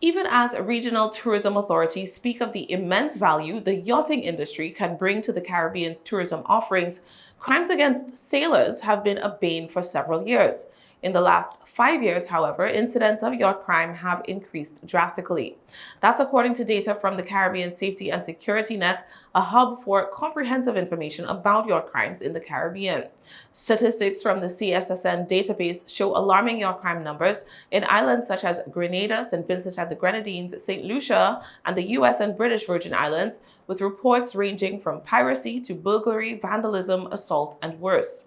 Even as regional tourism authorities speak of the immense value the yachting industry can bring to the Caribbean's tourism offerings, crimes against sailors have been a bane for several years. In the last 5 years, however, incidents of yacht crime have increased drastically. That's according to data from the Caribbean Safety and Security Net, a hub for comprehensive information about yacht crimes in the Caribbean. Statistics from the CSSN database show alarming yacht crime numbers in islands such as Grenada, St. Vincent and the Grenadines, St. Lucia, and the US and British Virgin Islands, with reports ranging from piracy to burglary, vandalism, assault, and worse.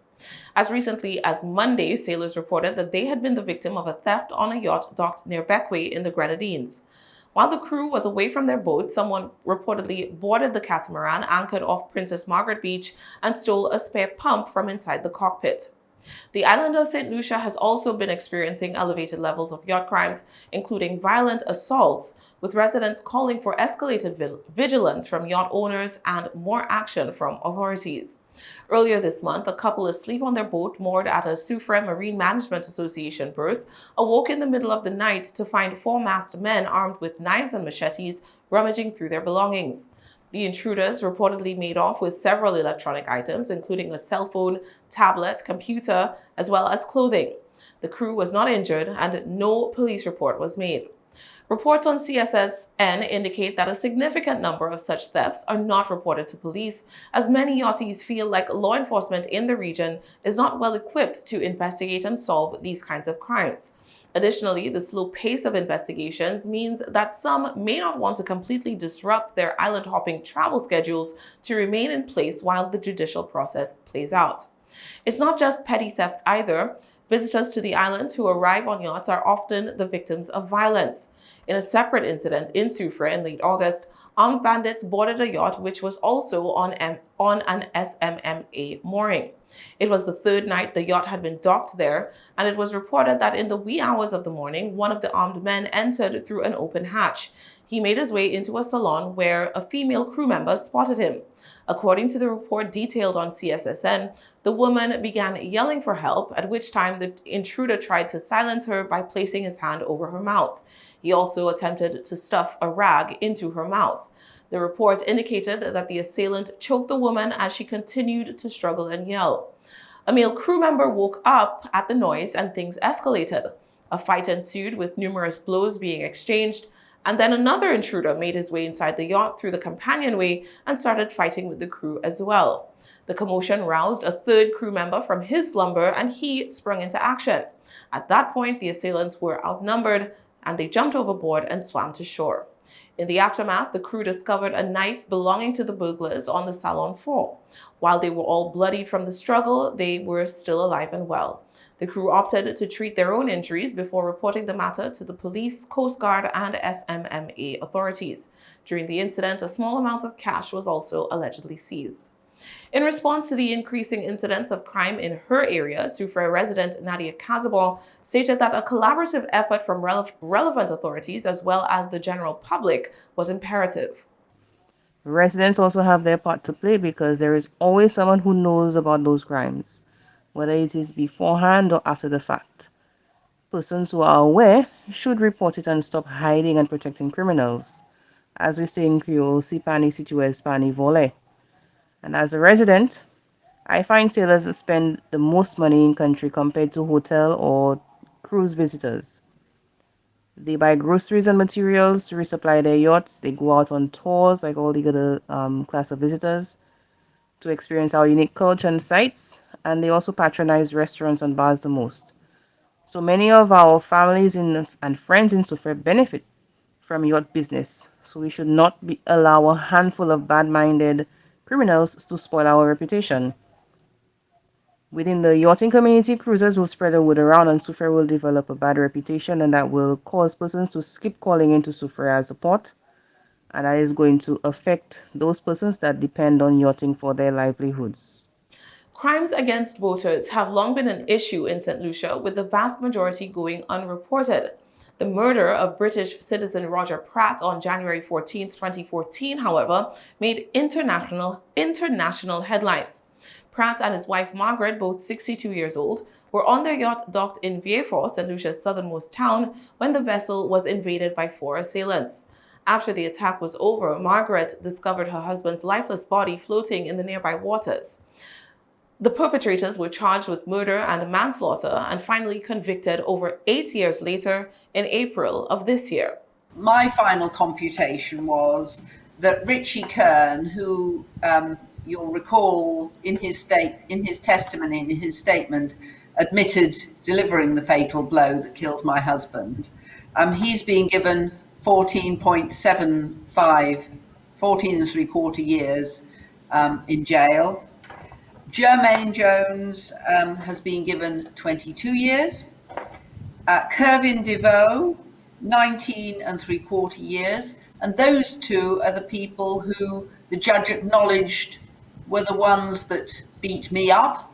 As recently as Monday, sailors reported that they had been the victim of a theft on a yacht docked near Beckway in the Grenadines. While the crew was away from their boat, someone reportedly boarded the catamaran anchored off Princess Margaret Beach and stole a spare pump from inside the cockpit. The island of St. Lucia has also been experiencing elevated levels of yacht crimes, including violent assaults, with residents calling for escalated vigilance from yacht owners and more action from authorities. Earlier this month, a couple asleep on their boat moored at a Soufriere Marine Management Association berth awoke in the middle of the night to find four masked men armed with knives and machetes rummaging through their belongings. The intruders reportedly made off with several electronic items, including a cell phone, tablet, computer, as well as clothing. The crew was not injured and no police report was made. Reports on CSSN indicate that a significant number of such thefts are not reported to police, as many yachties feel like law enforcement in the region is not well equipped to investigate and solve these kinds of crimes. Additionally, the slow pace of investigations means that some may not want to completely disrupt their island hopping travel schedules to remain in place while the judicial process plays out. It's not just petty theft either. Visitors to the islands who arrive on yachts are often the victims of violence. In a separate incident in Soufriere in late August, armed bandits boarded a yacht which was also on an SMMA mooring. It was the third night the yacht had been docked there, and it was reported that in the wee hours of the morning, one of the armed men entered through an open hatch. He made his way into a salon where a female crew member spotted him. According to the report detailed on CSSN, the woman began yelling for help, at which time the intruder tried to silence her by placing his hand over her mouth. He also attempted to stuff a rag into her mouth. The report indicated that the assailant choked the woman as she continued to struggle and yell. A male crew member woke up at the noise and things escalated. A fight ensued with numerous blows being exchanged, and then another intruder made his way inside the yacht through the companionway and started fighting with the crew as well. The commotion roused a third crew member from his slumber and he sprung into action. At that point, the assailants were outnumbered and they jumped overboard and swam to shore. In the aftermath, the crew discovered a knife belonging to the burglars on the salon floor. While they were all bloodied from the struggle, they were still alive and well. The crew opted to treat their own injuries before reporting the matter to the police, Coast Guard, and SMMA authorities. During the incident, a small amount of cash was also allegedly seized. In response to the increasing incidents of crime in her area, Soufriere resident Nadia Kazabon stated that a collaborative effort from relevant authorities as well as the general public was imperative. Residents also have their part to play because there is always someone who knows about those crimes, whether it is beforehand or after the fact. Persons who are aware should report it and stop hiding and protecting criminals. As we say in Creole, si pani si tu es pani vole. And as a resident, I find sailors spend the most money in country compared to hotel or cruise visitors. They buy groceries and materials to resupply their yachts. They go out on tours like all the other class of visitors to experience our unique culture and sites. And they also patronize restaurants and bars the most. So many of our families and friends in Suffolk benefit from yacht business. So we should not allow a handful of bad-minded criminals to spoil our reputation. Within the yachting community, cruisers will spread the word around and Soufriere will develop a bad reputation, and that will cause persons to skip calling into Soufriere as a port, and that is going to affect those persons that depend on yachting for their livelihoods. Crimes against boaters have long been an issue in St. Lucia, with the vast majority going unreported. The murder of British citizen Roger Pratt on January 14, 2014, however, made international headlines. Pratt and his wife Margaret, both 62 years old, were on their yacht docked in Vieux-Fort, St. Lucia's southernmost town, when the vessel was invaded by 4 assailants. After the attack was over, Margaret discovered her husband's lifeless body floating in the nearby waters. The perpetrators were charged with murder and manslaughter and finally convicted over 8 years later in April of this year. My final computation was that Richie Kern, who you'll recall in his testimony, in his statement, admitted delivering the fatal blow that killed my husband, he's being given 14.75, 14 and 3/4 years in jail. Jermaine Jones has been given 22 years. Kervin DeVoe, 19 and 3/4 years. And those two are the people who the judge acknowledged were the ones that beat me up.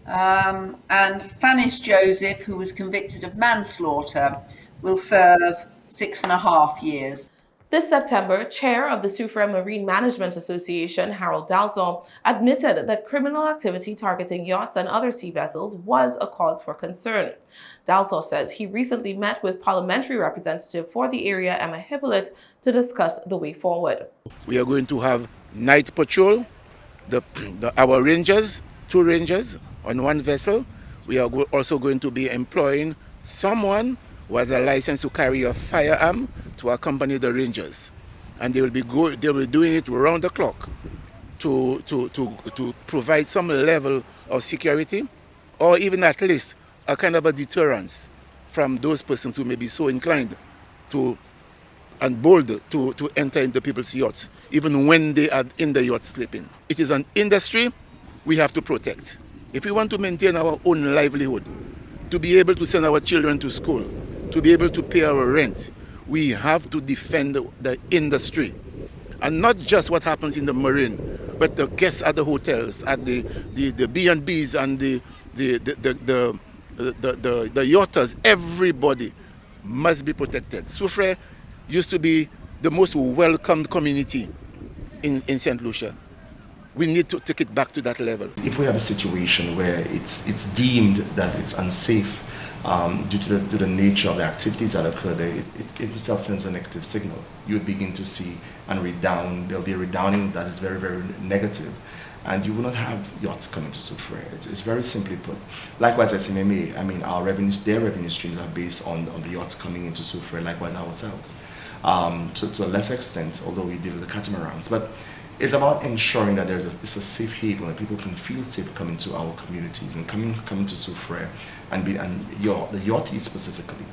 And Fannis Joseph, who was convicted of manslaughter, will serve 6.5 years. This September, chair of the Soufrière Marine Management Association, Harold Dalzon, admitted that criminal activity targeting yachts and other sea vessels was a cause for concern. Dalzon says he recently met with parliamentary representative for the area, Emma Hippolyte, to discuss the way forward. We are going to have night patrol, our rangers, 2 rangers on 1 vessel. We are also going to be employing someone who has a license to carry a firearm to accompany the rangers, and they will be doing it round the clock to provide some level of security, or even at least a kind of a deterrence from those persons who may be so inclined to and bold to enter into people's yachts, even when they are in the yacht sleeping. It is an industry we have to protect. If we want to maintain our own livelihood, to be able to send our children to school, to be able to pay our rent, we have to defend the industry. And not just what happens in the marine, but the guests at the hotels, at the B&Bs and the yachters. Everybody must be protected. Soufrière used to be the most welcomed community in St. Lucia. We need to take it back to that level. If we have a situation where it's deemed that it's unsafe due to the nature of the activities that occur there, it itself sends a negative signal. You would begin to see and there'll be a redounding that is very, very negative. And you will not have yachts coming to Soufrière. It's very simply put. Likewise, SMMA, I mean, their revenue streams are based on the yachts coming into Soufrière, likewise ourselves. To a lesser extent, although we deal with the catamarans. But it's about ensuring that it's a safe haven, that people can feel safe coming to our communities and coming to Soufrière and the yachties specifically.